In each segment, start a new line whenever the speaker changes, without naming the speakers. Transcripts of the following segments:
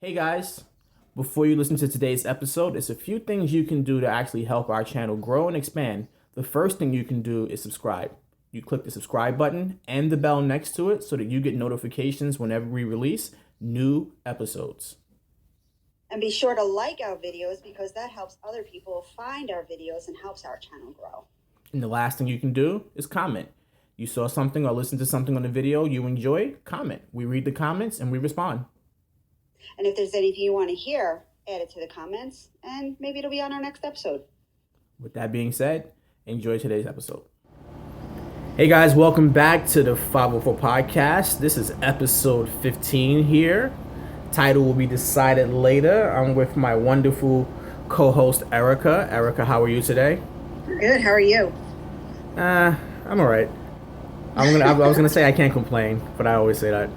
Hey guys, before you listen to today's episode, there's a few things you can do to actually help our channel grow and expand. The first thing you can do is subscribe. You click the subscribe button and the bell next to it so that you get notifications whenever we release new episodes.
And be sure to like our videos because that helps other people find our videos and helps our channel grow.
And the last thing you can do is comment. You saw something or listened to something on the video you enjoyed, comment. We read the comments and we respond.
And if there's anything you want to hear, add it to the comments and maybe it'll be on our next episode.
With that being said, enjoy today's episode. Hey guys, welcome back to the 504 Podcast. This is episode 15 here. Title will be decided later. I'm with my wonderful co-host Erica. Erica, how are you today?
Good, how are you?
I'm alright. I was gonna say I can't complain, but I always say that.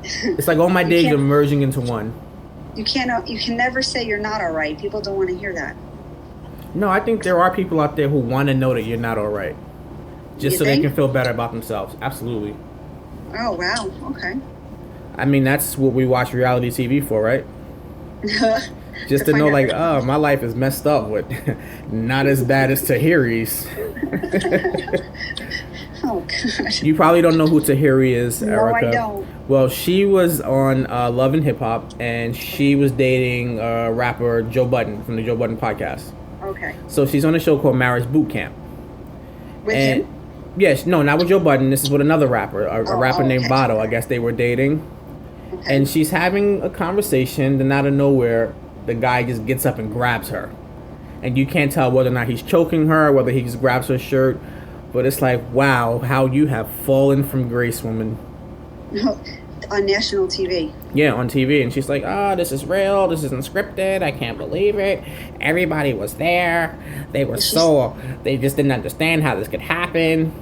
It's like all my days are merging into one.
You can never say you're not all right. People don't want to hear that.
No, I think there are people out there who want to know that you're not all right, just so they can feel better about themselves. Absolutely.
Oh wow. Okay.
I mean, that's what we watch reality TV for, right? Just to know, like, oh, my life is messed up, but not as bad as Tahiri's.
Oh gosh.
You probably don't know who Tahiri is, Erica.
No, I don't.
Well, she was on Love and Hip Hop, and she was dating rapper Joe Budden from the Joe Budden podcast.
Okay.
So she's on a show called Marriage Boot Camp.
With him?
Yes, no, not with Joe Budden. This is with another rapper, a rapper named Vado. I guess they were dating. Okay. And she's having a conversation, then out of nowhere, the guy just gets up and grabs her. And you can't tell whether or not he's choking her, whether he just grabs her shirt. But it's like, wow, how you have fallen from grace, woman.
On national TV.
Yeah, on TV. And she's like, oh, this is real. This isn't scripted. I can't believe it. Everybody was there. They were they just didn't understand how this could happen.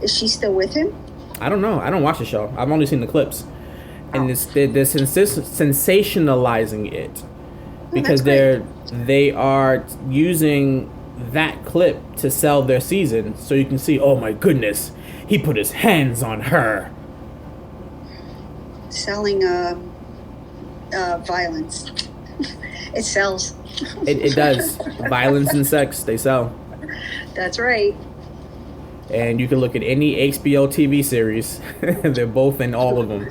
Is she still with him?
I don't know. I don't watch the show. I've only seen the clips. And they're sensationalizing it. Because they are using that clip to sell their season. So you can see, oh my goodness, he put his hands on her.
Selling violence. It sells.
It does. Violence and sex, they sell.
That's right.
And you can look at any HBO TV series. They're both in all of them.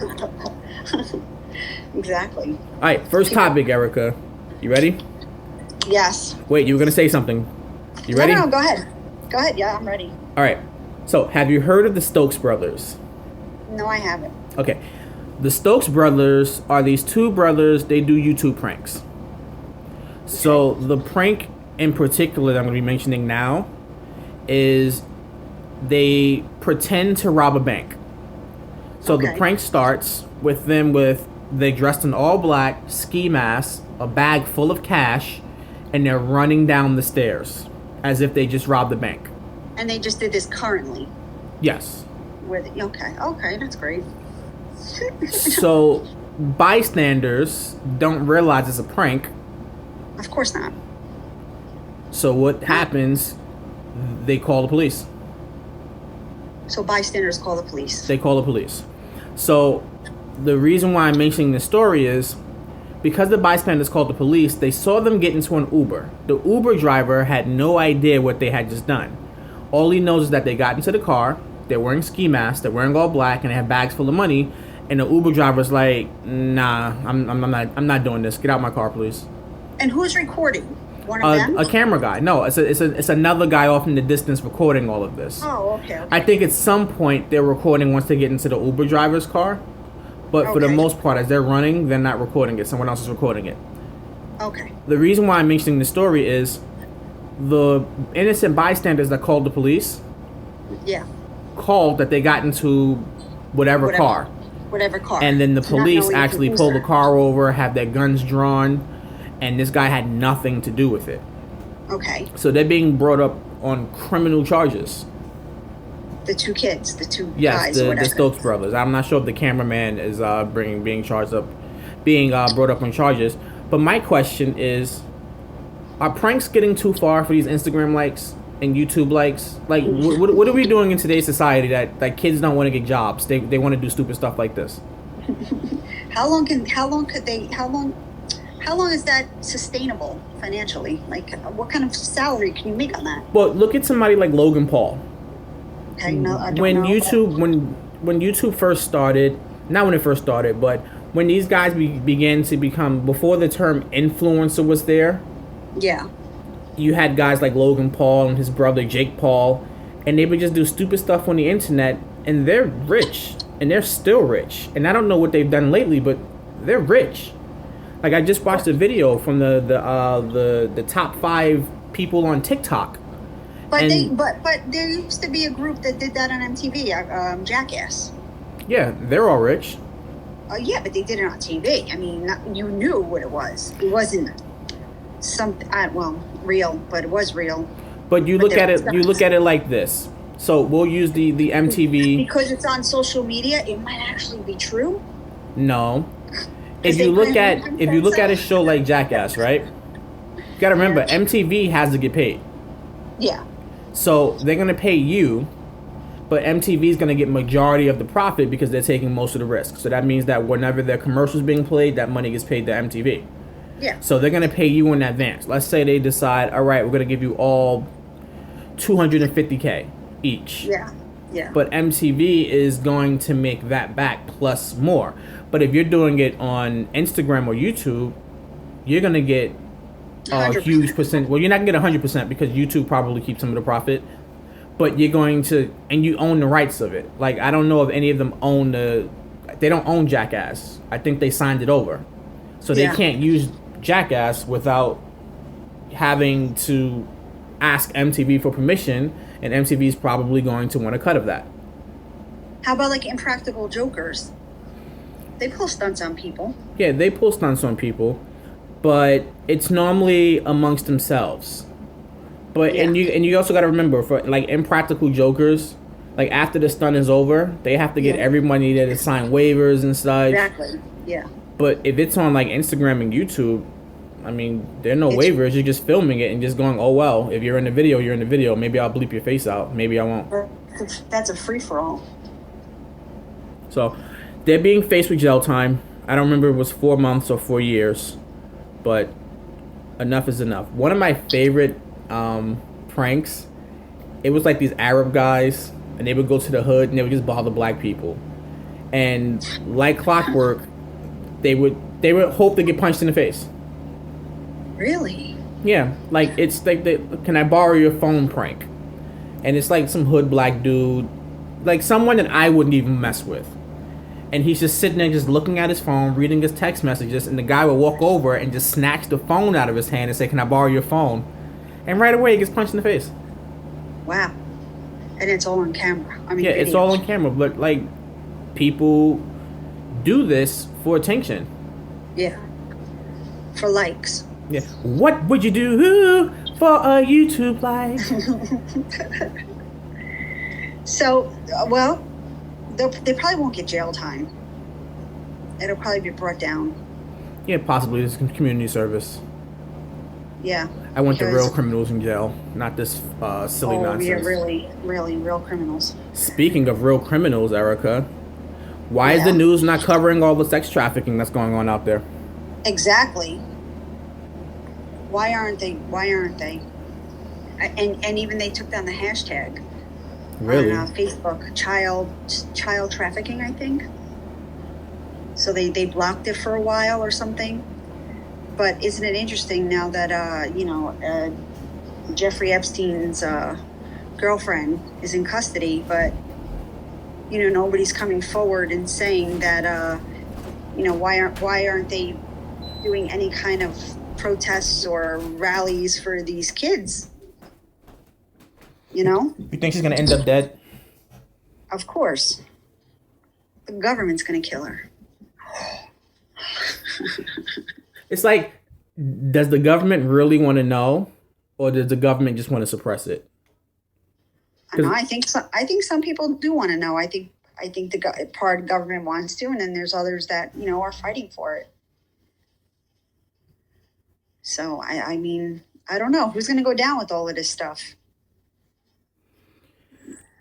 Exactly.
All right, first topic, Erica. You ready?
Yes.
Wait, you were going to say something. You ready?
No, go ahead. Go ahead. Yeah, I'm ready.
All right. So, have you heard of the Stokes brothers?
No, I haven't.
Okay. The Stokes brothers are these two brothers. They do YouTube pranks. So, the prank in particular that I'm going to be mentioning now is they pretend to rob a bank. So, the prank starts with they dressed in all black, ski masks, a bag full of cash, and they're running down the stairs as if they just robbed the bank.
And they just did this currently?
Yes.
Okay, that's great.
So, bystanders don't realize it's a prank.
Of course not.
So what happens, they call the police.
So bystanders call the police?
They call the police. So, the reason why I'm mentioning this story is because the bystanders called the police, they saw them get into an Uber. The Uber driver had no idea what they had just done. All he knows is that they got into the car, they're wearing ski masks, they're wearing all black, and they have bags full of money. And the Uber driver's like, nah, I'm not doing this. Get out my car, please.
And who's recording? One of them?
A camera guy. No, it's another guy off in the distance recording all of this.
Oh, okay.
I think at some point they're recording once they get into the Uber driver's car. But for the most part, as they're running, they're not recording it. Someone else is recording it.
Okay.
The reason why I'm mentioning the story is the innocent bystanders that called the police.
Yeah.
Called that they got into whatever car.
Whatever car.
And then the police actually pull the car over, have their guns drawn, and this guy had nothing to do with it.
Okay.
So they're being brought up on criminal charges.
The two kids, the two
guys,
the
Stokes brothers. I'm not sure if the cameraman is being brought up on charges. But my question is, are pranks getting too far for these Instagram likes and YouTube likes? Like, what are we doing in today's society that kids don't want to get jobs? They want to do stupid stuff like this.
How long how long is that sustainable financially? Like, what kind of salary can you make on that?
Well, look at somebody like Logan Paul.
Okay, no, I don't
When
know.
YouTube when YouTube first started, not when it first started, but when these guys began to become, before the term influencer was there,
Yeah.
you had guys like Logan Paul and his brother Jake Paul, and they would just do stupid stuff on the internet, and they're rich, and they're still rich. And I don't know what they've done lately, but they're rich. Like, I just watched a video from the top 5 people on TikTok.
But
And-
but there used to be a group that did that on MTV, Jackass.
Yeah, they're all rich.
Yeah, but they did it on TV. I mean, you knew what it was. It wasn't real, but it was real.
But you
But
look at
there
it.
was
You look at it like this. So we'll use the MTV.
Because it's on social media, it might actually be true.
No, if
they
you look
put
at
it
if you look at a show like Jackass, right? You gotta remember, MTV has to get paid.
Yeah.
So they're gonna pay you, but MTV is gonna get majority of the profit because they're taking most of the risk. So that means that whenever their commercials being played, that money gets paid to MTV.
Yeah.
So they're gonna pay you in advance. Let's say they decide, all right, we're gonna give you all $250K each.
Yeah. Yeah.
But MTV is going to make that back plus more. But if you're doing it on Instagram or YouTube, you're gonna get a
100%.
huge percent. Well, you're not gonna get 100% because YouTube probably keeps some of the profit. But you're going to, and you own the rights of it. Like, I don't know if any of them own they don't own Jackass. I think they signed it over, so they
Yeah.
can't use Jackass without having to ask MTV for permission, and MTV is probably going to want a cut of that.
How about like Impractical Jokers? They pull stunts on people.
Yeah, they pull stunts on people, but it's normally amongst themselves. But and
Yeah.
you also got to remember, for like Impractical Jokers, like after the stunt is over, they have to get
Yeah.
everybody there to sign waivers and such.
Exactly. Yeah.
But if it's on like Instagram and YouTube, I mean, there are no
It's-
waivers. You're just filming it and just going, oh well, if you're in the video, you're in the video. Maybe I'll bleep your face out. Maybe I won't.
That's a free for all.
So they're being faced with jail time. I don't remember if it was 4 months or 4 years, but enough is enough. One of my favorite pranks, it was like these Arab guys, and they would go to the hood and they would just bother black people, and like clockwork, they would hope to get punched in the face.
Really?
Yeah, like it's like the "can I borrow your phone" prank, and it's like some hood black dude, like someone that I wouldn't even mess with, and he's just sitting there just looking at his phone, reading his text messages, and the guy would walk over and just snatch the phone out of his hand and say, "Can I borrow your phone?" And right away he gets punched in the face.
Wow. And it's all on camera. I mean,
Yeah, it's
video.
all on camera, but like people do this for attention.
Yeah. For likes.
Yeah. What would you do for a YouTube like?
So, well, they probably won't get jail time. It'll probably be brought down.
Yeah, possibly this is community service.
Yeah.
I want the
because-
real criminals in jail, not this silly
Oh,
nonsense.
yeah, really real criminals.
Speaking of real criminals, Erica, why is
Yeah.
the news not covering all the sex trafficking that's going on out there?
Exactly. Why aren't they? And even they took down the hashtag
Really?
on Facebook, child trafficking, I think. So they blocked it for a while or something. But isn't it interesting now that Jeffrey Epstein's girlfriend is in custody, but nobody's coming forward and saying that why aren't they doing any kind of protests or rallies for these kids?
You think she's gonna end up dead?
Of course. The government's gonna kill her.
It's like, does the government really want to know, or does the government just want to suppress it?
I think some people do want to know. I think part of government wants to, and then there's others that are fighting for it. So I mean, I don't know who's going to go down with all of this stuff.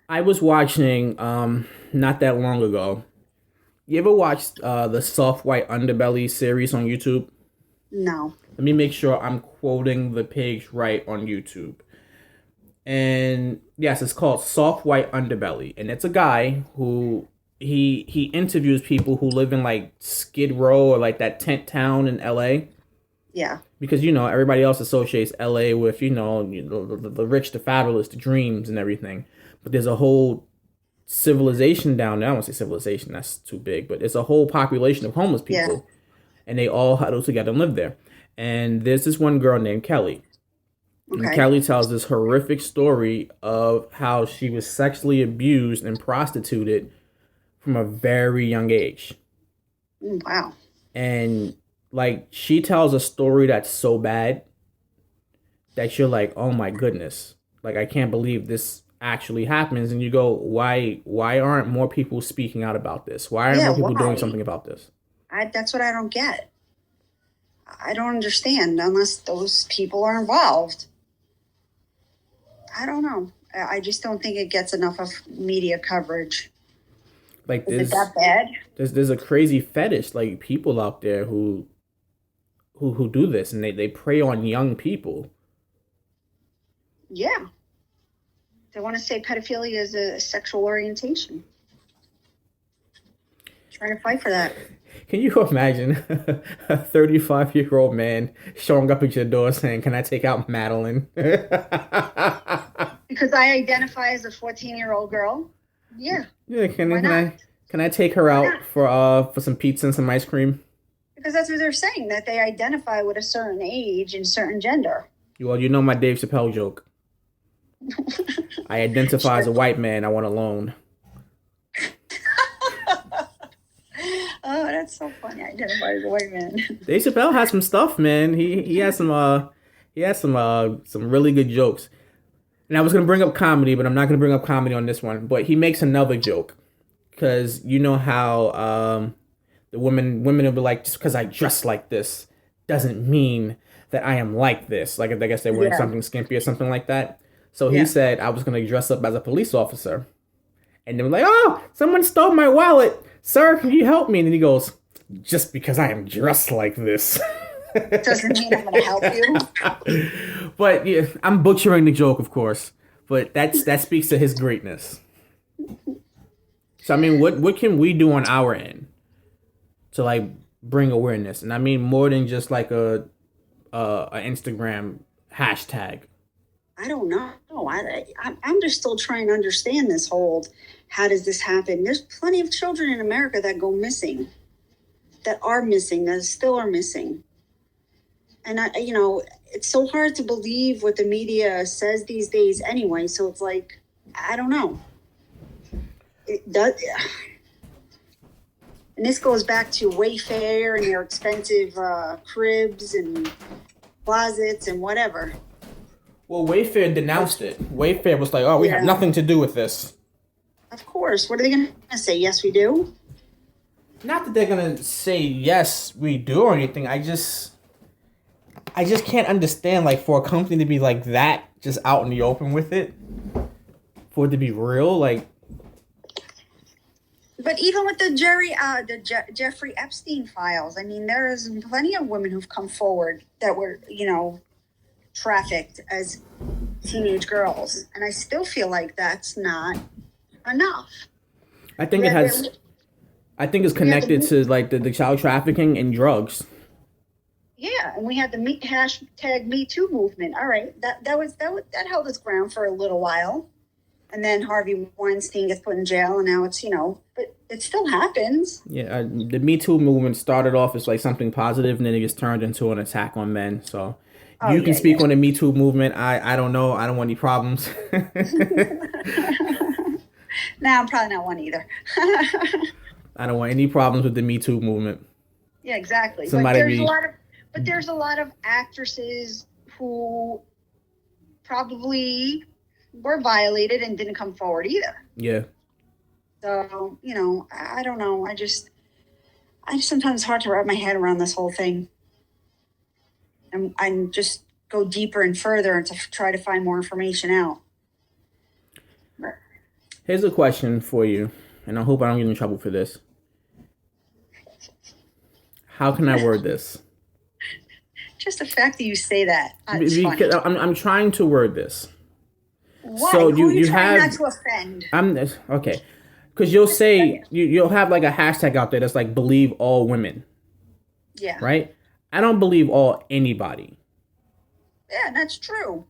I was watching not that long ago. You ever watched the Soft White Underbelly series on YouTube?
No.
Let me make sure I'm quoting the page right on YouTube. And yes, it's called Soft White Underbelly, and it's a guy who he interviews people who live in like Skid Row or like that tent town in LA,
Yeah.
because everybody else associates LA with the rich, the fabulous, the dreams and everything. But there's a whole civilization down there. I don't want to say civilization, that's too big, but it's a whole population of homeless
Yeah.
people, and they all huddle together and live there. And there's this one girl named Kelly. And
Okay.
Kelly tells this horrific story of how she was sexually abused and prostituted from a very young age.
Wow.
And like she tells a story that's so bad that you're like, "Oh my goodness." Like I can't believe this actually happens, and you go, "Why aren't more people speaking out about this? Why aren't
Yeah.
more people doing
Why?
something about this?"
That's what I don't get. I don't understand unless those people are involved. I don't know. I just don't think it gets enough of media coverage.
Like
Is it that bad?
there's a crazy fetish, like people out there who do this, and they prey on young people.
Yeah. They want to say pedophilia is a sexual orientation. Trying to fight for that.
Can you imagine a 35-year-old man showing up at your door saying, "Can I take out Madeline?"
Because I identify as a 14-year-old girl. Yeah.
Yeah,
Why not?
can I take her
Why
out
not?
for some pizza and some ice cream?
Because that's what they're saying, that they identify with a certain age and certain gender.
Well, my Dave Chappelle joke. I identify as a white man. I want a loan.
Oh, that's so funny. I identify as a white man.
Dave Chappelle has some stuff, man. He has some really good jokes. And I was gonna bring up comedy, but I'm not gonna bring up comedy on this one. But he makes another joke, because you know how the women will be like, just because I dress like this doesn't mean that I am like this. Like I guess they're wearing
Yeah.
something skimpy or something like that. So he
Yeah.
said I was gonna dress up as a police officer, and they were like, "Oh, someone stole my wallet, sir. Can you help me?" And then he goes, "Just because I am dressed like this."
Doesn't mean I'm going to help you.
But yeah, I'm butchering the joke, of course. But that speaks to his greatness. So I mean, what can we do on our end to like bring awareness? And I mean more than just like a Instagram hashtag.
I don't know. I'm just still trying to understand this whole, how does this happen? There's plenty of children in America that go missing, that still are missing. And it's so hard to believe what the media says these days anyway. So it's like, I don't know. It does. And this goes back to Wayfair and their expensive cribs and closets and whatever.
Well, Wayfair denounced it. Wayfair was like, "Oh, we have
Yeah.
nothing to do with this."
Of course. What are they going to say? Yes, we do.
Not that they're gonna say yes, we do or anything. I just can't understand, like, for a company to be like that, just out in the open with it, for it to be real, like.
But even with the Jeffrey Epstein files, I mean, there is plenty of women who've come forward that were, trafficked as teenage girls, and I still feel like that's not enough.
I think it has. I think it's connected to like the child trafficking and drugs.
Yeah, and we had the hashtag Me Too movement. All right, that held its ground for a little while, and then Harvey Weinstein gets put in jail, and now it's but it still happens.
Yeah, the Me Too movement started off as like something positive, and then it just turned into an attack on men. So you can speak on the Me Too movement. I don't know. I don't want any problems.
Nah, I'm probably not one either.
I don't want any problems with the Me Too movement.
Yeah, exactly.
Somebody
But there's a lot of actresses who probably were violated and didn't come forward either.
Yeah.
So, I don't know. I just sometimes it's hard to wrap my head around this whole thing. And just go deeper and further to try to find more information out.
Here's a question for you, and I hope I don't get in trouble for this. How can I word this?
Just the fact that you say that, it's funny.
Because I'm trying to word this.
Why?
So
Who are you trying
have
not to offend?
I'm okay, because you'll say you'll have like a hashtag out there that's like believe all women,
Yeah.
right? I don't believe all anybody.
Yeah, that's true.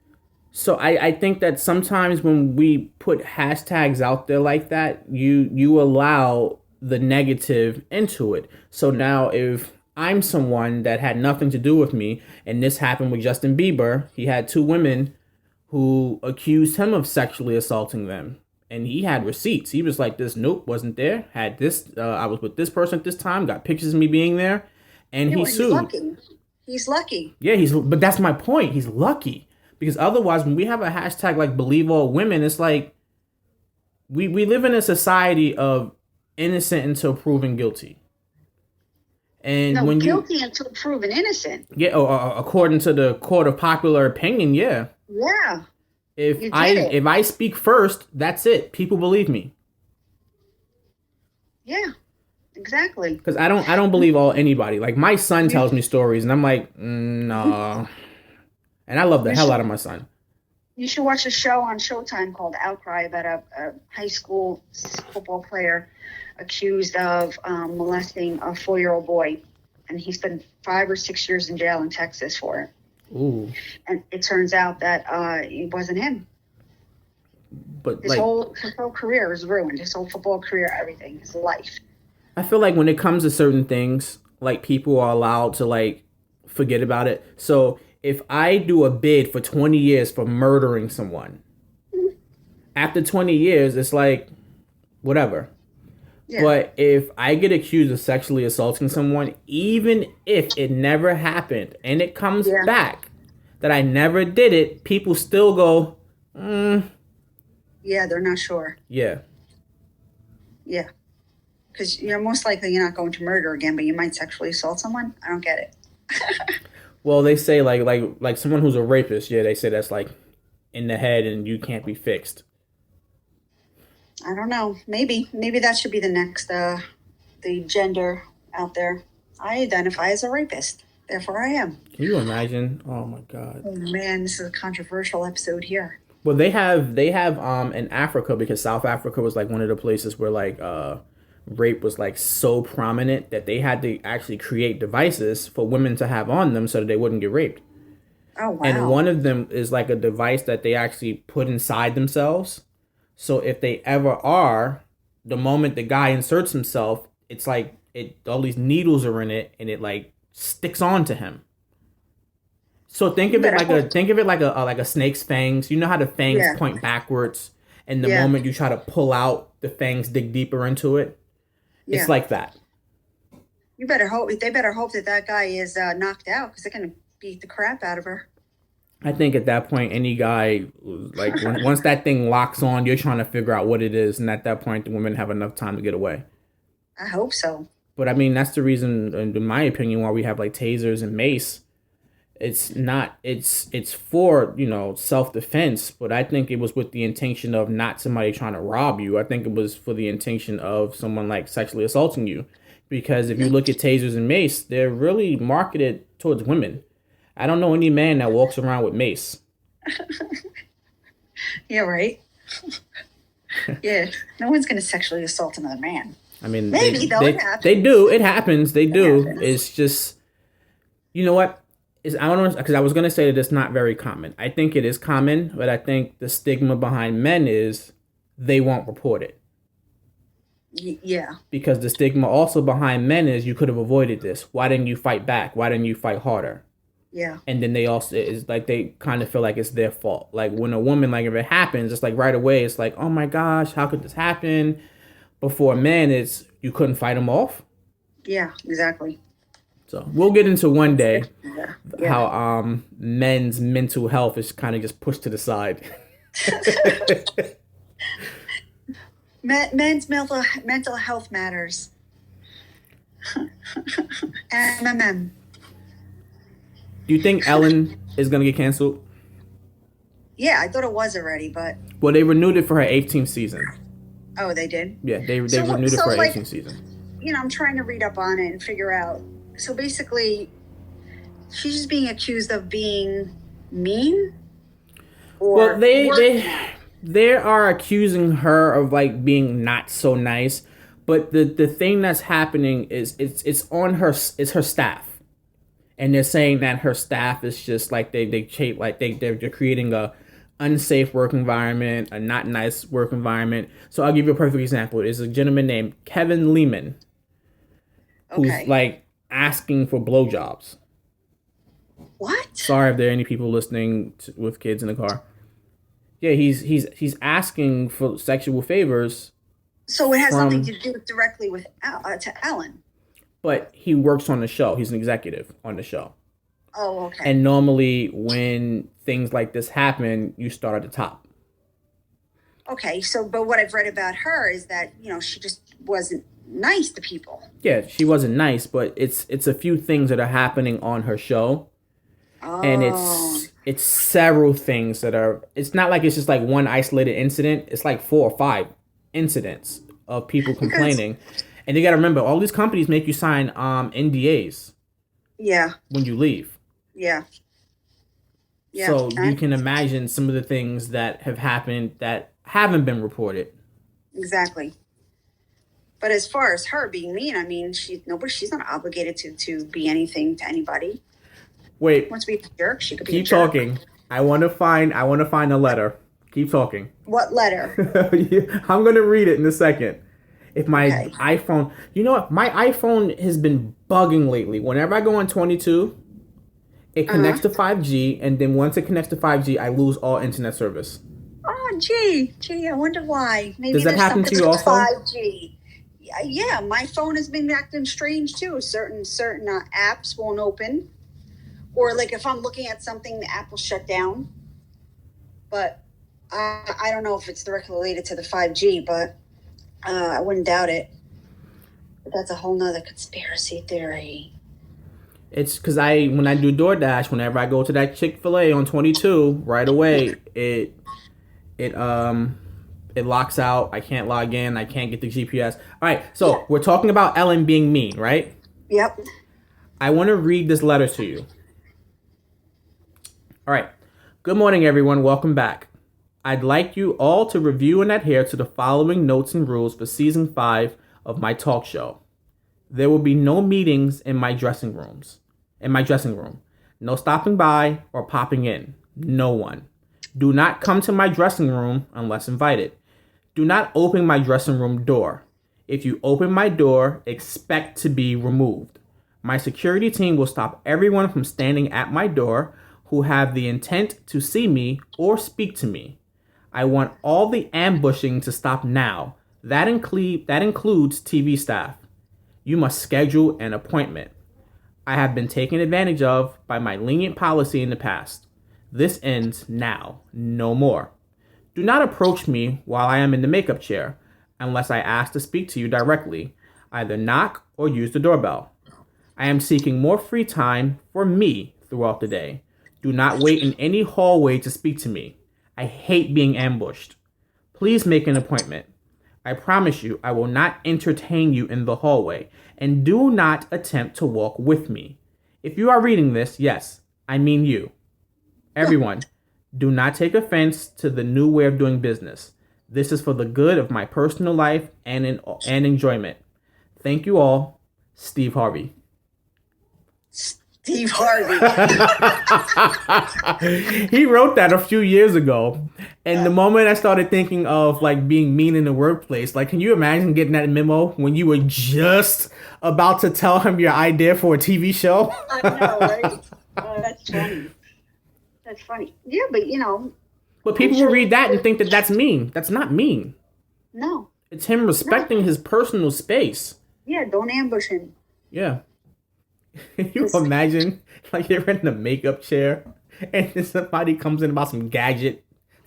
So I think that sometimes when we put hashtags out there like that, you allow the negative into it. So now if I'm someone that had nothing to do with me, and this happened with Justin Bieber, he had two women who accused him of sexually assaulting them. And he had receipts. He was like, this, nope, wasn't there. Had this, I was with this person at this time, got pictures of me being there. And he sued.
He's lucky. He's lucky.
Yeah, but that's my point. He's lucky. Because otherwise, when we have a hashtag like believe all women, it's like we live in a society of innocent until proven guilty. And
No,
when
guilty until proven innocent.
Yeah, according to the court of popular opinion, yeah.
Yeah.
If I speak first, that's it. People believe me.
Yeah. Exactly.
Because I don't believe anybody. Like my son tells me stories, and I'm like, nah. And I love the hell out of my son.
You should watch a show on Showtime called Outcry about a high school football player accused of molesting a 4-year-old boy, and he spent 5 or 6 years in jail in Texas for it.
Ooh.
And it turns out that it wasn't him.
But
his whole career is ruined. His whole football career, everything, his life.
I feel like when it comes to certain things, like people are allowed to like forget about it. So if I do a bid for 20 years for murdering someone, after 20 years, it's like, whatever. Yeah. But if I get accused of sexually assaulting someone, even if it never happened and it comes back that I never did it, people still go,
Yeah, they're not sure.
Yeah.
Yeah. Because most likely you're not going to murder again, but you might sexually assault someone. I don't get it.
Well, they say like someone who's a rapist. Yeah, they say that's like in the head and you can't be fixed.
I don't know. Maybe that should be the next the gender out there. I identify as a rapist. Therefore, I am.
Can you imagine? Oh my God.
Oh man, this is a controversial episode here.
Well, they have in Africa, because South Africa was like one of the places where like rape was like so prominent that they had to actually create devices for women to have on them so that they wouldn't get raped.
Oh wow.
And one of them is like a device that they actually put inside themselves. So if they ever are, the moment the guy inserts himself, it's like all these needles are in it and it like sticks onto him. So think of it like a snake's fangs. You know how the fangs point backwards, and the moment you try to pull out, the fangs dig deeper into it. Yeah. It's like that.
They better hope that guy is knocked out, because they're gonna beat the crap out of her.
I think at that point, any guy, like once that thing locks on, you're trying to figure out what it is, and at that point, the women have enough time to get away.
I hope so.
But I mean, that's the reason, in my opinion, why we have like tasers and mace. It's for, self-defense, but I think it was with the intention of not somebody trying to rob you. I think it was for the intention of someone like sexually assaulting you. Because if you look at tasers and mace, they're really marketed towards women. I don't know any man that walks around with mace.
Yeah, right. Yeah, no one's going to sexually assault another man.
I mean,
maybe it happens.
They do. It happens. They do. It's just, you know what? I don't know, because I was going to say that it's not very common. I think it is common, but I think the stigma behind men is they won't report it.
Yeah.
Because the stigma also behind men is you could have avoided this. Why didn't you fight back? Why didn't you fight harder?
Yeah.
And then they also, it's like they kind of feel like it's their fault. Like when a woman, like if it happens, it's like right away, it's like, oh my gosh, how could this happen? But for a man, it's you couldn't fight them off.
Yeah, exactly.
So we'll get into one day how men's mental health is kind of just pushed to the side.
Men's mental health matters. MMM.
Do you think Ellen is going to get canceled?
Yeah, I thought it was already, but...
Well, they renewed it for her 18th season.
Oh, they did?
Yeah, they renewed it for her 18th season.
I'm trying to read up on it and figure out. So basically, she's just being accused of being mean. Or
Well, they are accusing her of like being not so nice, but the thing that's happening is it's on her, it's her staff, and they're saying that her staff is just like they're creating a unsafe work environment, a not nice work environment. So I'll give you a perfect example. There's a gentleman named Kevin Lehman who's
Okay.
like asking for blowjobs.
What?
Sorry if there are any people listening with kids in the car. Yeah, he's asking for sexual favors,
So it has
from,
nothing to do directly with to Ellen.
but he works on the show. He's an executive on the show.
Oh, okay.
And normally when things like this happen, you start at the top.
Okay, so but what I've read about her is that, you know, she just wasn't nice to people.
Yeah, she wasn't nice, but it's a few things that are happening on her show.
Oh.
And it's several things that are, it's not like it's just like one isolated incident. It's like 4 or 5 incidents of people complaining. And you got to remember, all these companies make you sign NDAs
Yeah.
when you leave.
Yeah. Yeah.
So you can imagine some of the things that have happened that haven't been reported.
Exactly. But as far as her being mean, I mean, she's not obligated to be anything to anybody.
Wait,
Wants to be a jerk, she could be a
keep
jerk.
talking. I want to find a letter. Keep talking.
What letter?
I'm going to read it in a second. If my
Okay.
iPhone, you know what? My iPhone has been bugging lately. Whenever I go on 22, it connects to 5G, and then once it connects to 5G, I lose all internet service.
Oh, gee, I wonder why. Maybe
Does that
there's
happen to
something
you
with
also?
5G. Yeah, my phone has been acting strange too. Certain apps won't open, or like if I'm looking at something, the app will shut down. But I don't know if it's directly related to the 5G, but I wouldn't doubt it. But that's a whole nother conspiracy theory.
It's because when I do DoorDash, whenever I go to that Chick-fil-A on 22, right away it locks out. I can't log in. I can't get the GPS. All right, so we're talking about Ellen being mean, right?
Yep.
I want to read this letter to you. All right. Good morning, everyone. Welcome back. I'd like you all to review and adhere to the following notes and rules for season 5 of my talk show. There will be no meetings in my dressing room. No stopping by or popping in. No one. Do not come to my dressing room unless invited. Do not open my dressing room door. If you open my door, expect to be removed. My security team will stop everyone from standing at my door who have the intent to see me or speak to me. I want all the ambushing to stop now. That includes TV staff. You must schedule an appointment. I have been taken advantage of by my lenient policy in the past. This ends now. No more. Do not approach me while I am in the makeup chair unless I ask to speak to you directly. Either knock or use the doorbell. I am seeking more free time for me throughout the day. Do not wait in any hallway to speak to me. I hate being ambushed. Please make an appointment. I promise you I will not entertain you in the hallway, and do not attempt to walk with me. If you are reading this, yes, I mean you. Everyone, do not take offense to the new way of doing business. This is for the good of my personal life and enjoyment. Thank you all, Steve Harvey.
Steve Harvey.
He wrote that a few years ago. And the moment I started thinking of like being mean in the workplace, like, can you imagine getting that memo when you were just about to tell him your idea for a TV show?
I know, right? Oh, that's funny. That's funny. Yeah, but you know.
But people will read that and think that that's mean. That's not mean.
No.
It's him respecting his personal space.
Yeah, don't ambush him.
Yeah. Can you imagine, like, you're in the makeup chair and then somebody comes in about some gadget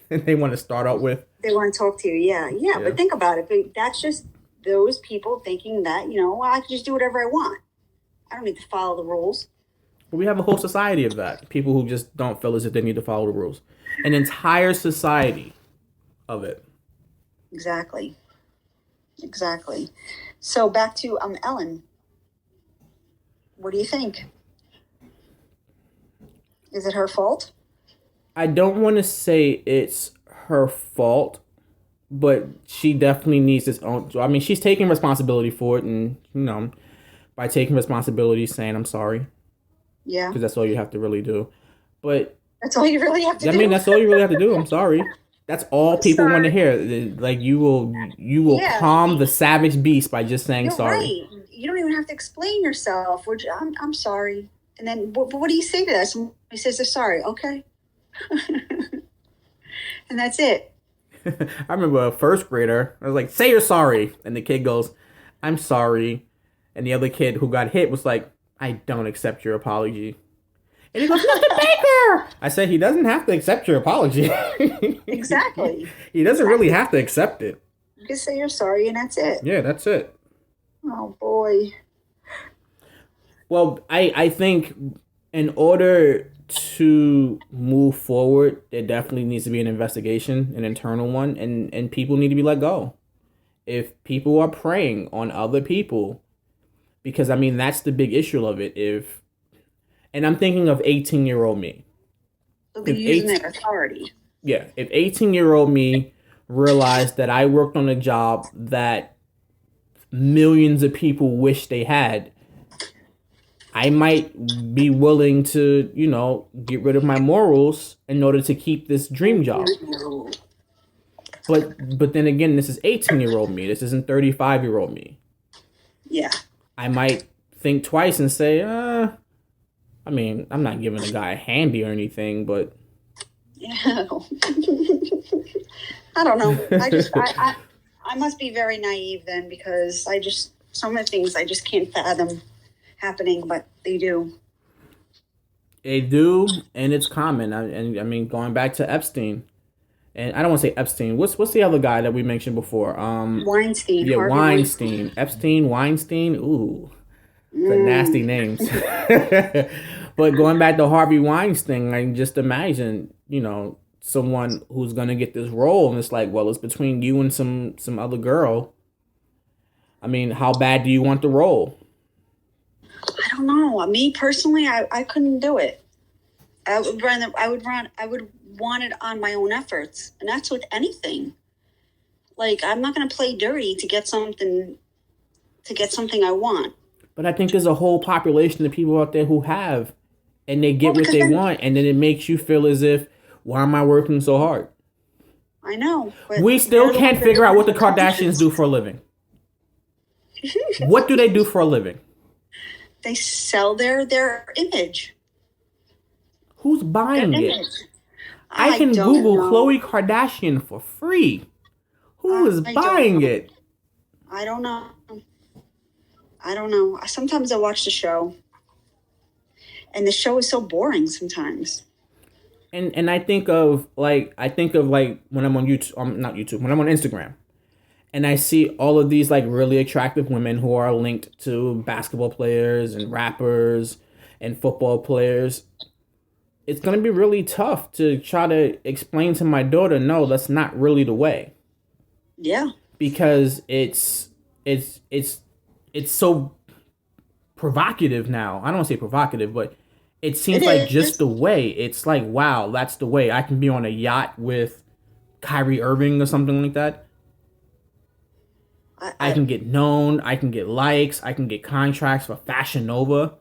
and they want to start out with?
They want to talk to you, yeah. But think about it. But that's just those people thinking that, you know, well, I can just do whatever I want. I don't need to follow the rules.
But we have a whole society of that. People who just don't feel as if they need to follow the rules. An entire society of it.
Exactly. So back to Ellen. What do you think? Is it her fault?
I don't want to say it's her fault, but she definitely needs its own. I mean, she's taking responsibility for it, and by taking responsibility, saying I'm sorry,
Yeah.
because that's all you have to really do. But
That's all you really have to
I mean,
do.
that's all you really have to do. I'm sorry. That's all
I'm
people want to
sorry.
hear. Like you will
Yeah,
calm the savage beast by just saying
you're
sorry.
right. You don't even have to explain yourself. I'm sorry. And then what do you say to that? Somebody says they're sorry. Okay. And that's it.
I remember a first grader. I was like, "Say you're sorry," and the kid goes, "I'm sorry," and the other kid who got hit was like, "I don't accept your apology." And he goes, "Mr. Baker." I said he doesn't have to accept your apology.
Exactly.
He doesn't really
Exactly.
have to accept it.
You just say you're sorry and that's it.
Yeah, that's it.
Oh boy.
Well, I think in order to move forward, there definitely needs to be an investigation, an internal one, and people need to be let go. If people are preying on other people, because I mean that's the big issue of it. If and I'm thinking of 18-year-old me.
They'll be
If
using
eight
their authority.
yeah, if 18-year-old me realized that I worked on a job that millions of people wish they had, I might be willing to, get rid of my morals in order to keep this dream job. But then again, this is 18-year-old me. This isn't 35-year-old me.
Yeah.
I might think twice and say, I mean, I'm not giving the guy a handy or anything, but
Yeah. I don't know. I must be very naive then because some of the things I just can't fathom happening, but they do.
they do, and it's common. And I mean, going back to Epstein, and I don't want to say Epstein. What's the other guy that we mentioned before?
Weinstein,
Yeah,
Harvey
Weinstein, Epstein, Weinstein. Ooh, the nasty
Weinstein.
names. But going back to Harvey Weinstein, I can just imagine, someone who's gonna get this role, and it's like, well, it's between you and some other girl. I mean, how bad do you want the role?
I don't know. Me personally, I couldn't do it. I would want it on my own efforts. And that's with anything. Like I'm not gonna play dirty to get something I want.
But I think there's a whole population of people out there who have, and they
Well,
get what
because
they
then
want, and then it makes you feel as if, why am I working so hard?
I know, but
We still
they're the
can't
ones that are
figure out what
doing
the
the
Kardashians
promotions.
do for a living. What do they do for a living?
They sell their image.
Who's
Their
buying it?
image.
I
I
can
don't
Google
know.
Khloe Kardashian for free. Who is
I don't
buying
know.
it?
I don't know. I don't know. Sometimes I watch the show, and the show is so boring sometimes.
And I think of like when I'm on YouTube, not YouTube, when I'm on Instagram, and I see all of these like really attractive women who are linked to basketball players and rappers and football players. It's gonna be really tough to try to explain to my daughter, no, that's not really the way,
Yeah,
because it's so provocative now. I don't want to say provocative, but it
it
seems like just
is.
the way. It's like, wow, that's the way. I can be on a yacht with Kyrie Irving or something like that.
I,
I
I
can get known. I can get likes. I can get contracts for Fashion Nova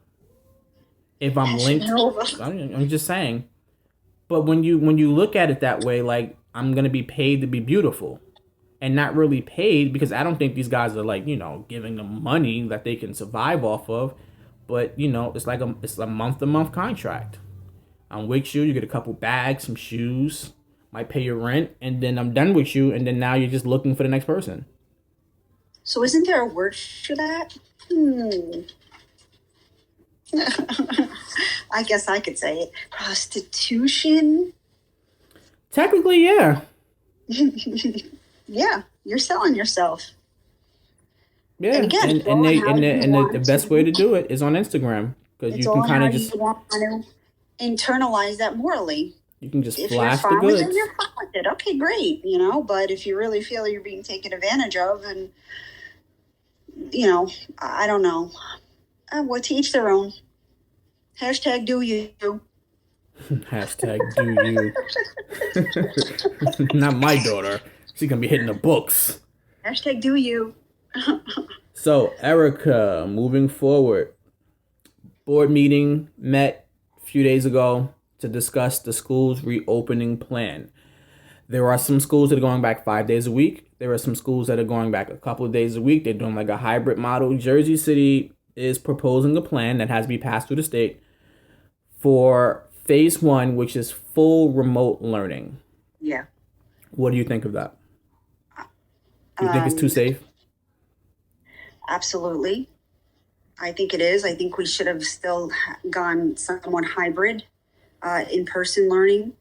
if I'm
Fashion
linked.
Nova.
I'm just saying. But when you look at it that way, like I'm gonna be paid to be beautiful, and not really paid because I don't think these guys are like giving them money that they can survive off of. But it's a month to month contract. I'm with you. You get a couple bags, some shoes, might pay your rent, and then I'm done with you. And then now you're just looking for the next person.
So isn't there a word for that? I guess I could say it. Prostitution.
Technically, yeah,
Yeah, you're selling yourself. And
yeah.
again,
And
it's
and
all on
they
how
and
you
the
want
best way
to.
to do it is on Instagram because
It's
you
all
can
on
kind
how
of
you
just
want to internalize that morally. If you're
flash the
fine with it,
goods.
you're fine with it. Okay, great. But if you really feel you're being taken advantage of, and I don't know. What to each their own. Hashtag do you.
Hashtag do you. Not my daughter. She's gonna be hitting the books.
Hashtag do you.
So, Erica, moving forward, board meeting met a few days ago to discuss the school's reopening plan. There are some schools that are going back 5 days a week. There are some schools that are going back a couple of days a week. They're doing like a hybrid model. Jersey City is proposing a plan that has to be passed through the state for phase one, which is full remote learning.
Yeah.
What do you think of that? Do you think it's too safe?
Absolutely. I think it is. I think we should have still gone somewhat hybrid, in-person learning.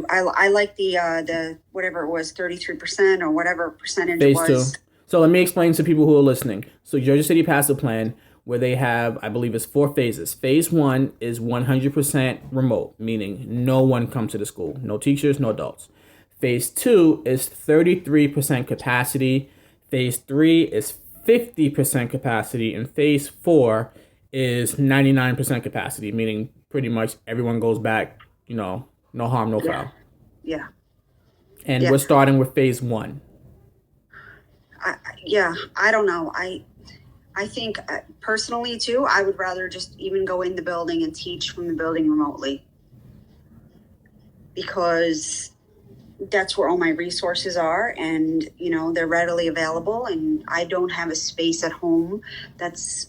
I like the whatever it was, 33% or whatever percentage it
Phase
was.
two. So let me explain to people who are listening. So Jersey City passed a plan where they have, I believe it's 4 phases. Phase one is 100% remote, meaning no one comes to the school, no teachers, no adults. Phase two is 33% capacity. Phase three is 50% capacity, and phase four is 99% capacity, meaning pretty much everyone goes back, no harm, no foul.
Yeah.
And we're starting with phase one.
I don't know. I think personally too, I would rather just even go in the building and teach from the building remotely, because that's where all my resources are, and they're readily available, and I don't have a space at home that's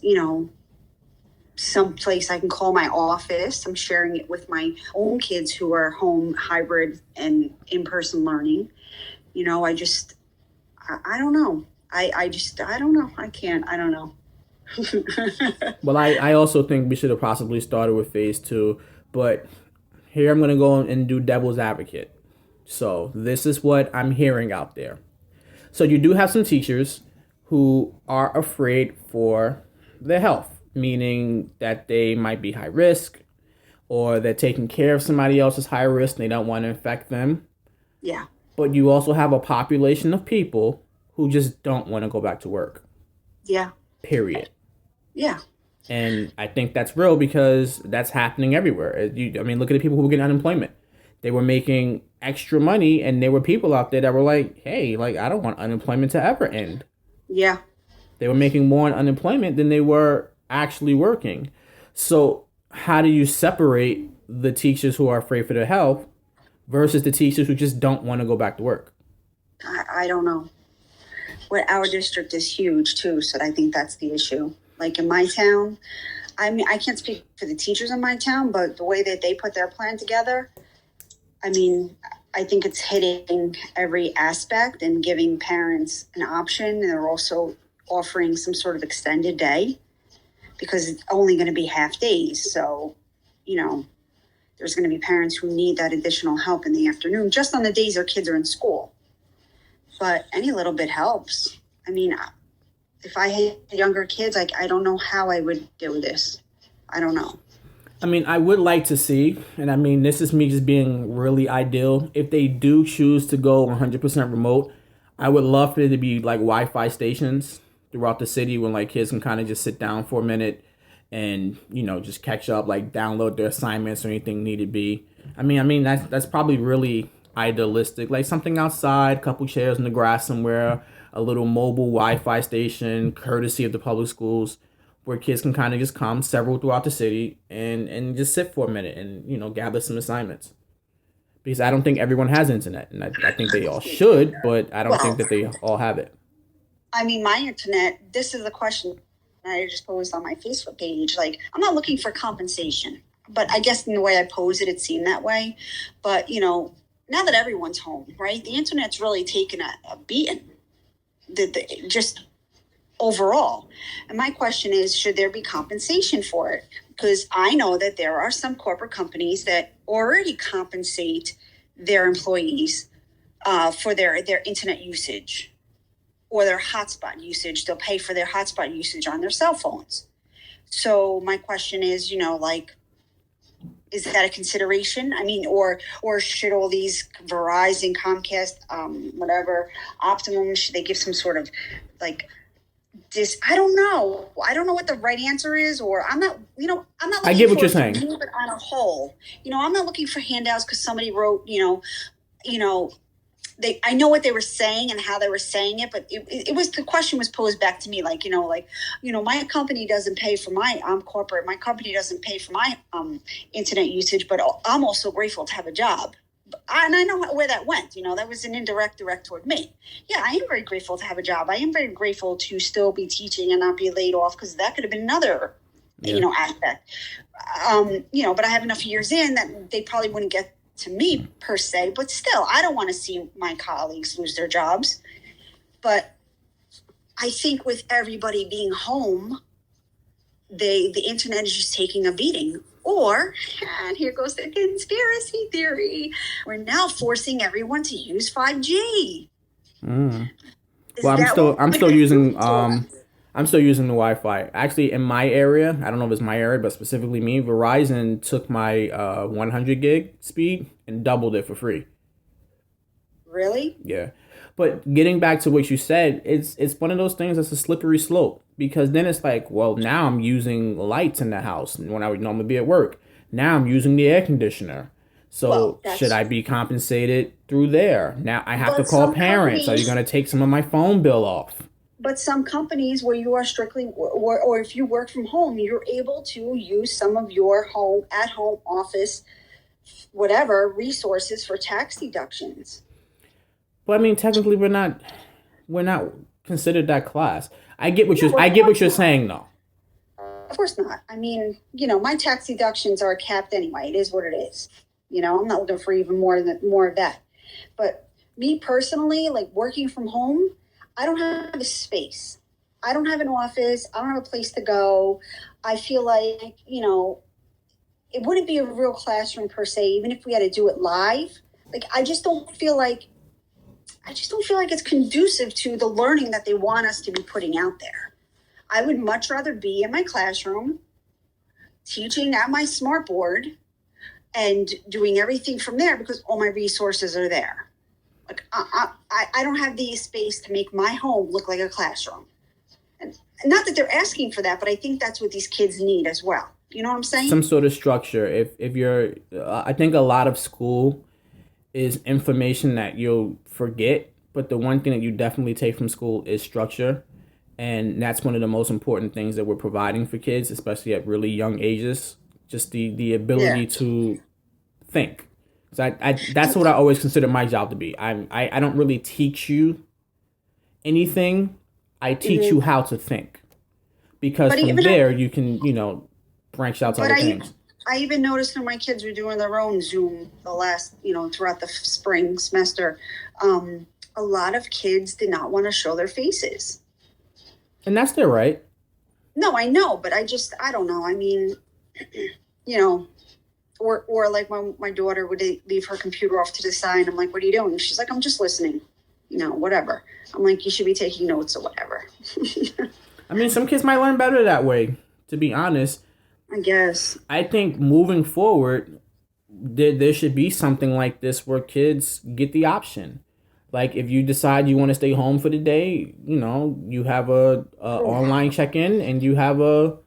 someplace I can call my office. I'm sharing it with my own kids who are home hybrid and in-person learning. I don't know. I don't know. I don't know.
Well, I also think we should have possibly started with phase two, but here I'm going to go and do devil's advocate. So this is what I'm hearing out there. So you do have some teachers who are afraid for their health, meaning that they might be high risk, or they're taking care of somebody else's high risk and they don't want to infect them.
Yeah.
But you also have a population of people who just don't want to go back to work.
Yeah.
Period.
Yeah.
And I think that's real because that's happening everywhere. Look at the people who were getting unemployment. They were making extra money, and there were people out there that were like, hey, I don't want unemployment to ever end.
Yeah.
They were making more on unemployment than they were actually working. So how do you separate the teachers who are afraid for their health versus the teachers who just don't want to go back to work?
I don't know. Our district is huge too, so I think that's the issue. Like in my town, I can't speak for the teachers in my town, but the way that they put their plan together, I think it's hitting every aspect and giving parents an option. And they're also offering some sort of extended day because it's only going to be half days. So, there's going to be parents who need that additional help in the afternoon, just on the days their kids are in school. But any little bit helps. If I had younger kids, I don't know how I would do this. I don't know.
I would like to see, and this is me just being really ideal. If they do choose to go 100% remote, I would love for there to be like Wi-Fi stations throughout the city when kids can kind of just sit down for a minute and, just catch up, download their assignments or anything needed be. That's probably really idealistic, like something outside, couple chairs in the grass somewhere, a little mobile Wi-Fi station, courtesy of the public schools, where kids can kind of just come several throughout the city and just sit for a minute and, gather some assignments. Because I don't think everyone has internet, and I think they all should, but I don't think that they all have it.
My internet, this is a question I just posed on my Facebook page. I'm not looking for compensation, but I guess in the way I pose it, it seemed that way. But, now that everyone's home, right, the internet's really taken a beating, just overall. And my question is, should there be compensation for it? Because I know that there are some corporate companies that already compensate their employees for their internet usage or their hotspot usage. They'll pay for their hotspot usage on their cell phones. So my question is, is that a consideration? Or should all these Verizon, Comcast, whatever, Optimum, should they give some sort of I don't know. I don't know what the right answer is, or I'm not, I'm not
I
looking
get what
for
you're
it to
saying.
move it on a whole. I'm not looking for handouts because somebody wrote, you know, I know what they were saying and how they were saying it, but it was, the question was posed back to me, like, my company doesn't pay for I'm corporate. My company doesn't pay for my internet usage, but I'm also grateful to have a job. And I know where that went. That was an indirect direct toward me. Yeah, I am very grateful to have a job. I am very grateful to still be teaching and not be laid off, because that could have been another, aspect. But I have enough years in that they probably wouldn't get to me per se. But still, I don't want to see my colleagues lose their jobs. But I think with everybody being home, the internet is just taking a beating. Or, and here goes the conspiracy theory, we're now forcing everyone to use 5G.
Well, I'm still using the Wi-Fi. Actually, in my area, I don't know if it's my area, but specifically me, Verizon took my 100 gig speed and doubled it for free.
Really?
Yeah. But getting back to what you said, it's one of those things that's a slippery slope, because then it's like, well, now I'm using lights in the house when I would normally be at work. Now I'm using the air conditioner. So should I be compensated through there? Now I have to call parents. Are you going to take some of my phone bill off?
But some companies where you are strictly, or if you work from home, you're able to use some of your at-home office, whatever, resources for tax deductions.
But I mean, technically, we're not considered that class. I get what you're saying, though.
Of course not. I mean, my tax deductions are capped anyway. It is what it is. I'm not looking for even more of that. But me personally, like working from home, I don't have a space. I don't have an office. I don't have a place to go. I feel like, it wouldn't be a real classroom per se, even if we had to do it live. Like, I just don't feel like it's conducive to the learning that they want us to be putting out there. I would much rather be in my classroom, teaching at my smart board, and doing everything from there, because all my resources are there. Like, I don't have the space to make my home look like a classroom. And not that they're asking for that, but I think that's what these kids need as well. You know what I'm saying?
Some sort of structure. If you're, I think a lot of school is information that you'll forget, but the one thing that you definitely take from school is structure. And that's one of the most important things that we're providing for kids, especially at really young ages. Just the ability to think. So that's what I always consider my job to be. I don't really teach you anything. I teach you how to think. Because from there, you can, branch out to other things.
I even noticed when my kids were doing their own Zoom the last, throughout the spring semester, a lot of kids did not want to show their faces.
And that's their right.
No, I know, but I don't know. I mean, or like when my daughter would leave her computer off to the side, I'm like, what are you doing? She's like, I'm just listening, whatever. I'm like, you should be taking notes or whatever.
I mean, some kids might learn better that way, to be honest.
I guess.
I think moving forward, there should be something like this where kids get the option. Like, if you decide you want to stay home for the day, you have a online check-in and you have a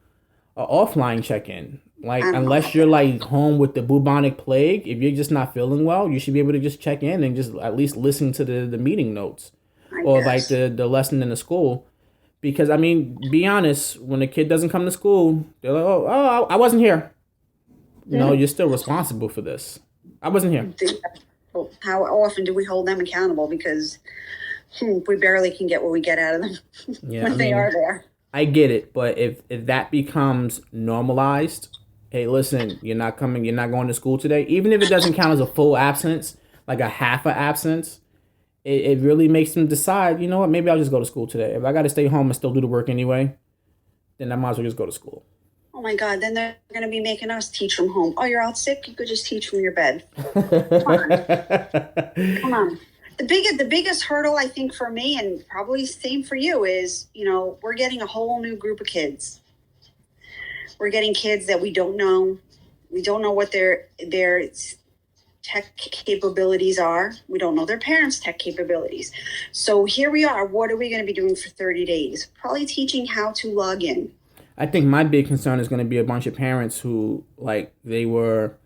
offline check-in. Like, unless you're like home with the bubonic plague, if you're just not feeling well, you should be able to just check in and just at least listen to the meeting notes or like the lesson in the school. Because, I mean, be honest, when a kid doesn't come to school, they're like, oh, I wasn't here. No, you're still responsible for this. I wasn't here.
How often do we hold them accountable? Because we barely can get what we get out of them when they are there.
I get it, but if that becomes normalized, hey, listen, you're not going to school today, even if it doesn't count as a full absence, like a half a absence, it really makes them decide, you know what, maybe I'll just go to school today. If I got to stay home and still do the work anyway, then I might as well just go to school.
Oh my God, then they're going to be making us teach from home. Oh, you're out sick? You could just teach from your bed. Come on. The biggest hurdle, I think, for me, and probably same for you, is, we're getting a whole new group of kids. We're getting kids that we don't know. We don't know what their tech capabilities are. We don't know their parents' tech capabilities. So here we are. What are we going to be doing for 30 days? Probably teaching how to log in.
I think my big concern is going to be a bunch of parents who, like, they were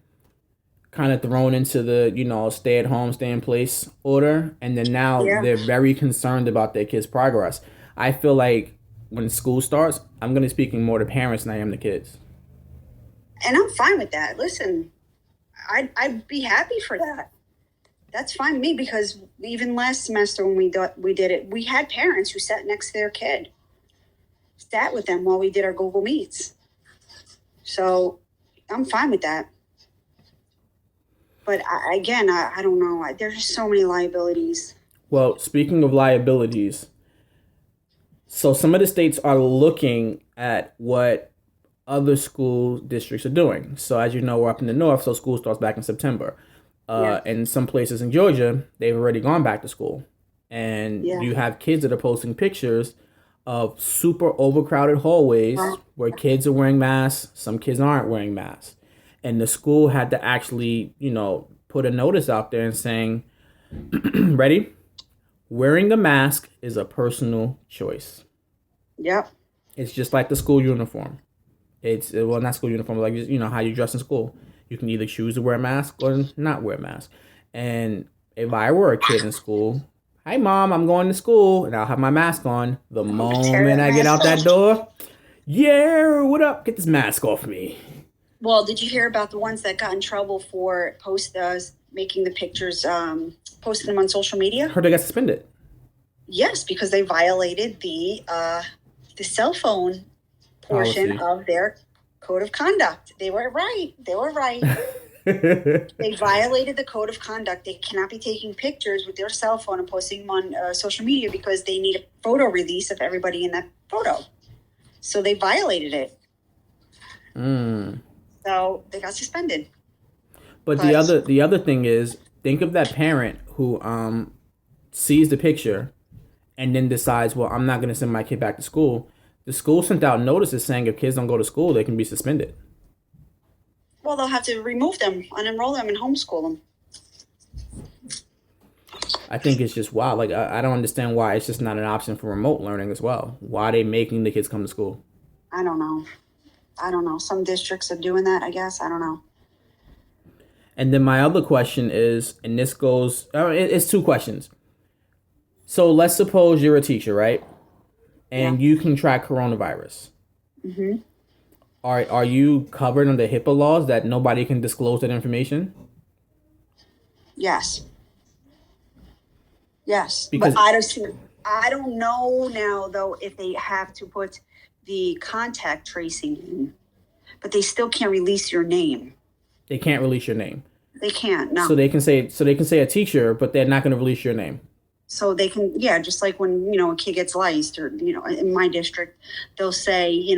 kind of thrown into the, stay at home, stay in place order. And then now
Yeah.
they're very concerned about their kids' progress. I feel like when school starts, I'm going to be speaking more to parents than I am to kids.
And I'm fine with that. Listen, I'd be happy for that. That's fine with me, because even last semester when we did it, we had parents who sat next to their kid, sat with them while we did our Google Meets. So I'm fine with that. But I don't know. There's just so many liabilities.
Well, speaking of liabilities, so some of the states are looking at what other school districts are doing. So as you know, we're up in the north, so school starts back in September. And some places in Georgia, they've already gone back to school. And you have kids that are posting pictures of super overcrowded hallways where kids are wearing masks, some kids aren't wearing masks. And the school had to actually, put a notice out there and saying, ready? Wearing a mask is a personal choice.
Yep.
It's just like the school uniform. It's, well, not school uniform, like, how you dress in school. You can either choose to wear a mask or not wear a mask. And if I were a kid in school, hi, Mom, I'm going to school, and I'll have my mask on. The moment I get out that door, yeah, what up? Get this mask off me.
Well, did you hear about the ones that got in trouble for making the pictures, posting them on social media?
Heard they got suspended.
Yes, because they violated the cell phone portion of their code of conduct. They were right. They violated the code of conduct. They cannot be taking pictures with their cell phone and posting them on social media because they need a photo release of everybody in that photo. So they violated it. So they got suspended.
But the other thing is, think of that parent who sees the picture and then decides, well, I'm not going to send my kid back to school. The school sent out notices saying if kids don't go to school, they can be suspended.
Well, they'll have to remove them, unenroll them, and homeschool them.
I think it's just wild. Like, I don't understand why it's just not an option for remote learning as well. Why are they making the kids come to school?
I don't know. Some districts are doing that, I guess. I don't know.
And then my other question is, and this goes, it's two questions. So let's suppose you're a teacher, right? And you contract coronavirus. Mm-hmm. Are you covered under HIPAA laws that nobody can disclose that information?
Yes.
Because
But I don't know now, though, if they have to put the contact tracing in, but they still can't release your name.
They can't release your name.
They can't. No.
So they can say a teacher, but they're not going to release your name.
So they can, just like when, a kid gets licensed, or, in my district, they'll say,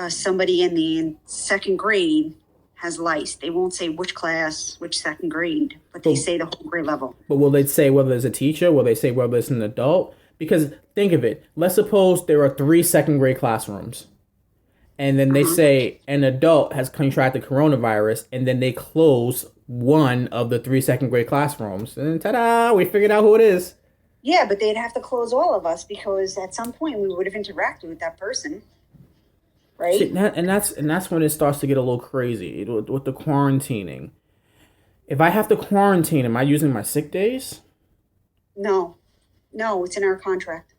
somebody in the second grade has licensed. They won't say which class, which second grade, but they say the whole grade level.
But will they say whether it's a teacher? Will they say whether it's an adult? Because think of it. Let's suppose there are 3 second grade classrooms. And then they say an adult has contracted coronavirus, and then they close one of the 3 second grade classrooms. And ta-da, we figured out who it is.
Yeah, but they'd have to close all of us because at some point we would have interacted with that person. Right?
See, that's when it starts to get a little crazy with the quarantining. If I have to quarantine, am I using my sick days?
No, it's in our contract.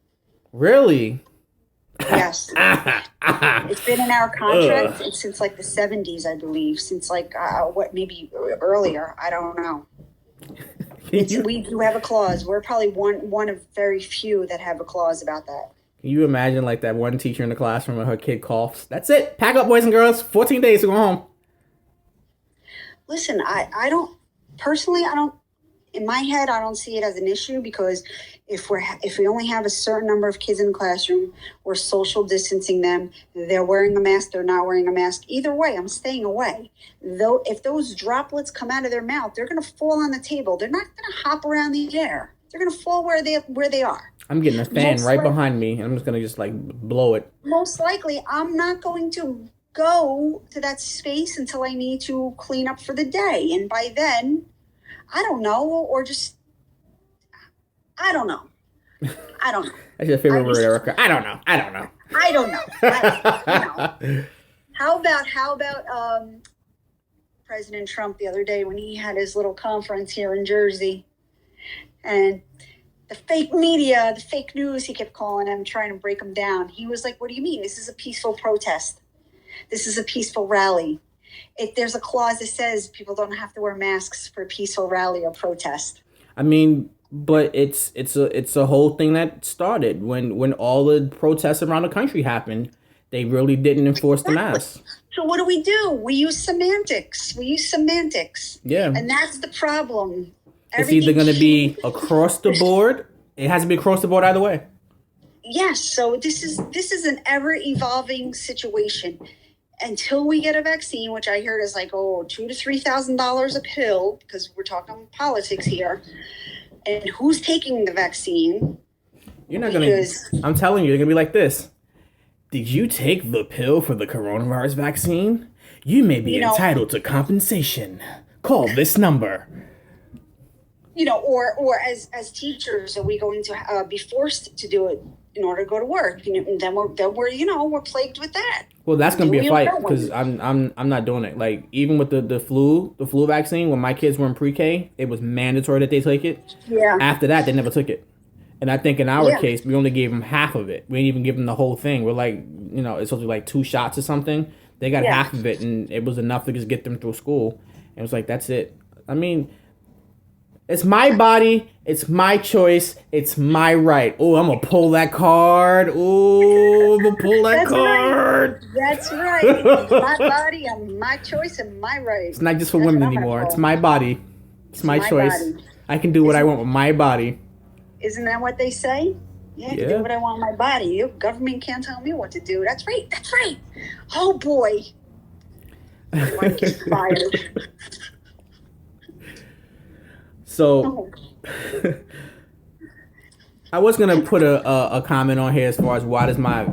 Really?
Yes. It's been in our contract since like the 70s, I believe. Since like maybe earlier. I don't know. We do have a clause. We're probably one of very few that have a clause about that.
Can you imagine like that one teacher in the classroom and her kid coughs? That's it. Pack up, boys and girls. 14 days to go home.
Listen, I don't personally. In my head, I don't see it as an issue because if we only have a certain number of kids in the classroom, we're social distancing them. They're wearing a mask. They're not wearing a mask. Either way, I'm staying away. Though, if those droplets come out of their mouth, they're going to fall on the table. They're not going to hop around the air. They're going to fall where they are.
I'm getting a fan behind me, and I'm just going to just like blow it.
Most likely, I'm not going to go to that space until I need to clean up for the day. And by then, I don't know, or just I don't know. I don't know.
That's your favorite word, Erica. I don't know. I don't know.
I don't know. How about President Trump the other day when he had his little conference here in Jersey, and the fake media, the fake news, he kept calling them, trying to break them down. He was like, what do you mean? This is a peaceful protest. This is a peaceful rally. If there's a clause that says people don't have to wear masks for a peaceful rally or protest.
I mean, but it's a whole thing that started when all the protests around the country happened. They really didn't enforce the mask.
So what do? We use semantics.
Yeah.
And that's the problem.
It's either going to be across the board. It has to be across the board either way.
Yes. So this is an ever evolving situation. Until we get a vaccine, which I heard is like $2,000 to $3,000 a pill, because we're talking politics here. And who's taking the vaccine?
You're not gonna. I'm telling you, you're gonna be like this. Did you take the pill for the coronavirus vaccine? You may be entitled to compensation. Call this number.
Or as teachers, are we going to be forced to do it in order to go to work? And then we're plagued with that.
Well, that's gonna be a fight, because I'm not doing it. Like, even with the flu vaccine, when my kids were in pre-K, it was mandatory that they take it.
Yeah.
After that, they never took it. And I think in our case, we only gave them half of it. We didn't even give them the whole thing. We're like, it's supposed to be like 2 shots or something. They got half of it, and it was enough to just get them through school. And it was like, that's it. I mean, it's my body. It's my choice. It's my right. Oh, I'm going to pull that card. Oh, I'm going to pull that card.
Right. That's right. It's my body and my choice and my right.
It's not just for women anymore. It's my body. It's my choice. Body. I can do what I want with my body.
Isn't that what they say? Yeah, I can do what I want with my body. Your government can't tell me what to do. That's right. Oh, boy. I want to get fired.
So, I was going to put a comment on here as far as why does my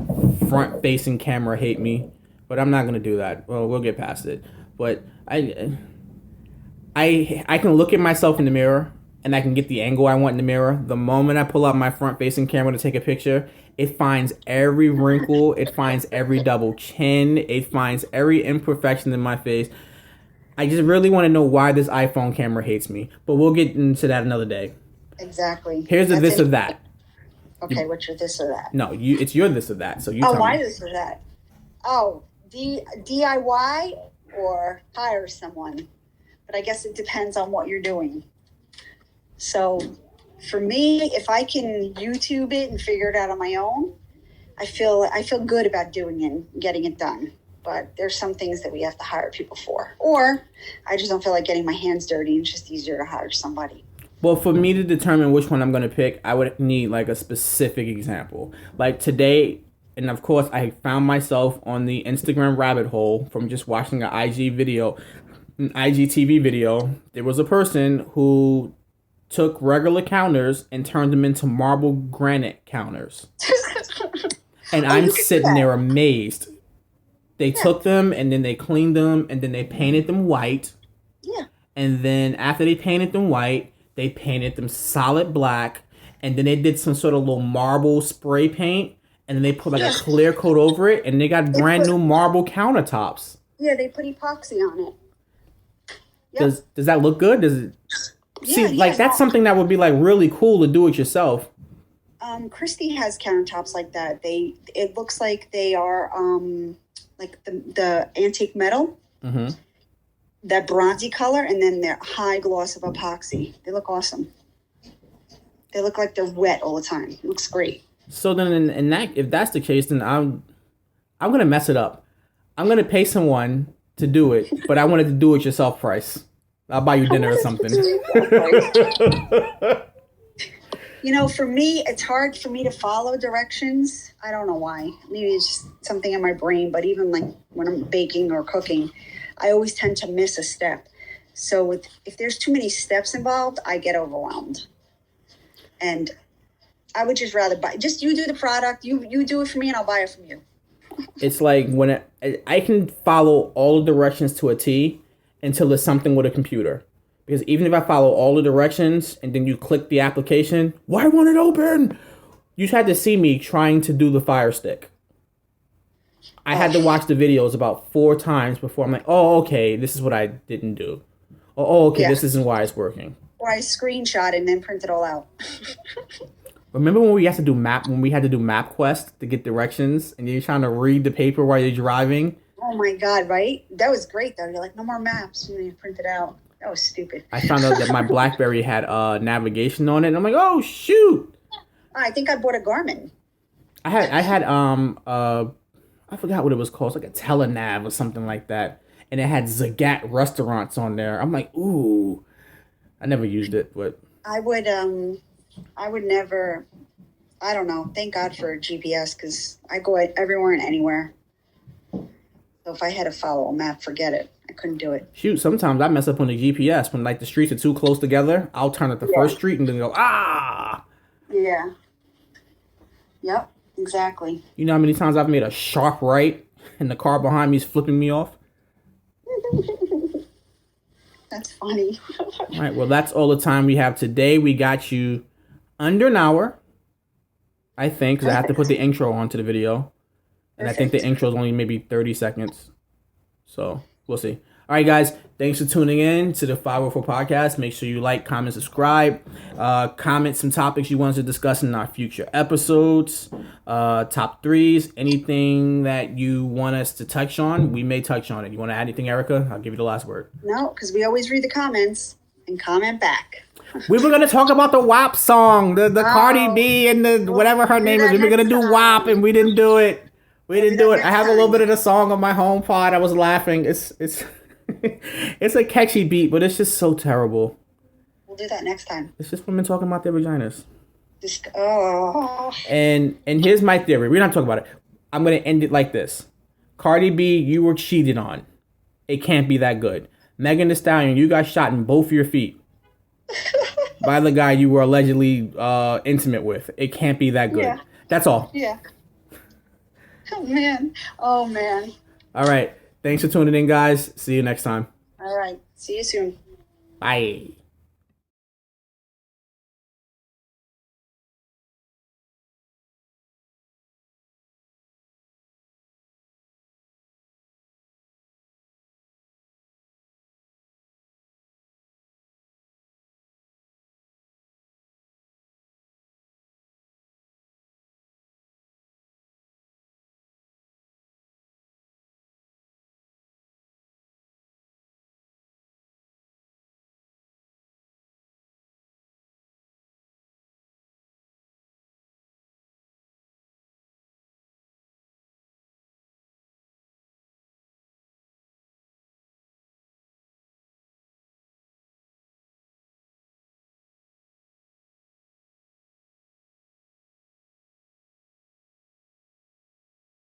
front-facing camera hate me, but I'm not going to do that. Well, we'll get past it. But I can look at myself in the mirror, and I can get the angle I want in the mirror. The moment I pull out my front-facing camera to take a picture, it finds every wrinkle, it finds every double chin, it finds every imperfection in my face. I just really want to know why this iPhone camera hates me, but we'll get into that another day.
Exactly.
Here's the this or that.
Okay, what's your this or that?
No, it's your this or that. So you tell me.
Oh, my this or that. Oh, DIY or hire someone. But I guess it depends on what you're doing. So for me, if I can YouTube it and figure it out on my own, I feel good about doing it and getting it done. But there's some things that we have to hire people for. Or I just don't feel like getting my hands dirty. It's just easier to hire somebody.
Well, for me to determine which one I'm going to pick, I would need like a specific example. Like today, and of course, I found myself on the Instagram rabbit hole from just watching an IGTV video. There was a person who took regular counters and turned them into marble granite counters. And I'm sitting there amazed. They took them and then they cleaned them and then they painted them white.
Yeah.
And then after they painted them white, they painted them solid black. And then they did some sort of little marble spray paint. And then they put like a clear coat over it. And they got brand new marble countertops.
Yeah, they put epoxy on it. Yep.
Does that look good? Does it? That's something that would be like really cool to do it yourself.
Christy has countertops like that. It looks like they are like the antique metal, that bronzy color, and then they're high gloss of epoxy. They look awesome. They look like they're wet all the time. It looks great.
So then, if that's the case, then I'm gonna mess it up. I'm gonna pay someone to do it, but I wanted to do it yourself price. I'll buy you dinner or something.
For me, it's hard for me to follow directions. I don't know why. Maybe it's just something in my brain, but even like when I'm baking or cooking, I always tend to miss a step. So if there's too many steps involved, I get overwhelmed. And I would just rather just you do the product, you do it for me and I'll buy it from you.
It's like when I can follow all the directions to a T until it's something with a computer. Because even if I follow all the directions and then you click the application, why won't it open? You had to see me trying to do the Fire Stick. I had to watch the videos about 4 times before I'm like, oh, okay, this is what I didn't do. Oh, okay, this isn't why it's working.
Or I screenshot and then print it all out.
Remember when we had to do MapQuest to get directions, and you're trying to read the paper while you're driving?
Oh my God, right? That was great though. You're like, no more maps, and then you print it out. That was stupid.
I found out that my BlackBerry had navigation on it, and I'm like, oh shoot!
I think I bought a Garmin.
I had I forgot what it was called, it's like a Telenav or something like that, and it had Zagat restaurants on there. I'm like, ooh, I never used it, but
I would never. I don't know. Thank God for GPS because I go everywhere and anywhere. So if I had to follow a map, forget it. I couldn't do it.
Shoot, sometimes I mess up on the GPS when like the streets are too close together. I'll turn at the first street and then go, ah.
Yeah. Yep. Exactly.
You know how many times I've made a sharp right and the car behind me is flipping me off?
That's funny.
All right, well, that's all the time we have today. We got you under an hour, I think, because I have to put the intro onto the video. And I think the intro is only maybe 30 seconds. So we'll see. All right, guys. Thanks for tuning in to the 504 podcast. Make sure you like, comment, subscribe. Comment some topics you want us to discuss in our future episodes. Top threes. Anything that you want us to touch on, we may touch on it. You want to add anything, Erica? I'll give you the last word.
No, because we always read the comments and comment back.
We were going to talk about the WAP song, the Cardi B and the whatever her name is. We were going to do WAP and we didn't do it. We didn't do it. I have a little bit of the song on my home pod. I was laughing. It's it's a catchy beat, but it's just so terrible.
We'll do that next time.
It's just women talking about their vaginas.
Oh.
And here's my theory. We're not talking about it. I'm gonna end it like this. Cardi B, you were cheated on. It can't be that good. Megan Thee Stallion, you got shot in both your feet by the guy you were allegedly intimate with. It can't be that good.
Yeah.
That's all.
Yeah. Oh man. Oh man.
All right. Thanks for tuning in, guys. See you next time.
All right. See you soon.
Bye.